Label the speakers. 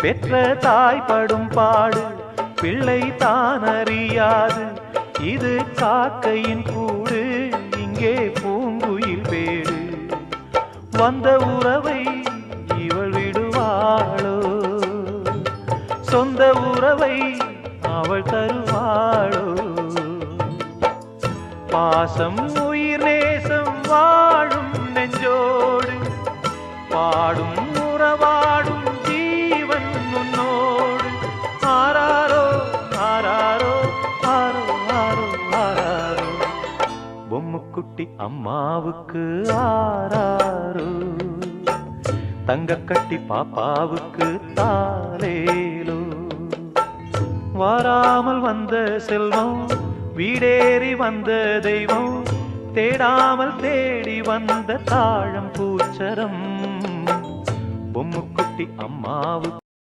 Speaker 1: பெற்ற தாய் படும் பாடு பிள்ளை தான் அறியாது. இது காக்கையின் கூடு, இங்கே பூங்குயில் வேடு. வந்த உறவை இவள் விடுவாளோ, சொந்த உறவை அவள் தருவாளோ? பாசம் உயிர் நேசம் வாழும் நெஞ்சோடு பாடும் உறவாடும் ஜீவன் உன்னோடு. ஆராரோ ஆராரோ ஆரோ ஆரோ ஆராரோ, பொம்முக்குட்டி அம்மாவுக்கு ஆராரோ, தங்கக்கட்டி பாப்பாவுக்கு தாலேலோ. வாராமல் வந்த செல்வம் வீடேறி வந்த தெய்வம், தேடாமல் தேடி வந்த தாழம் பூச்சரம். பொம்முக்குட்டி அம்மாவுக்கு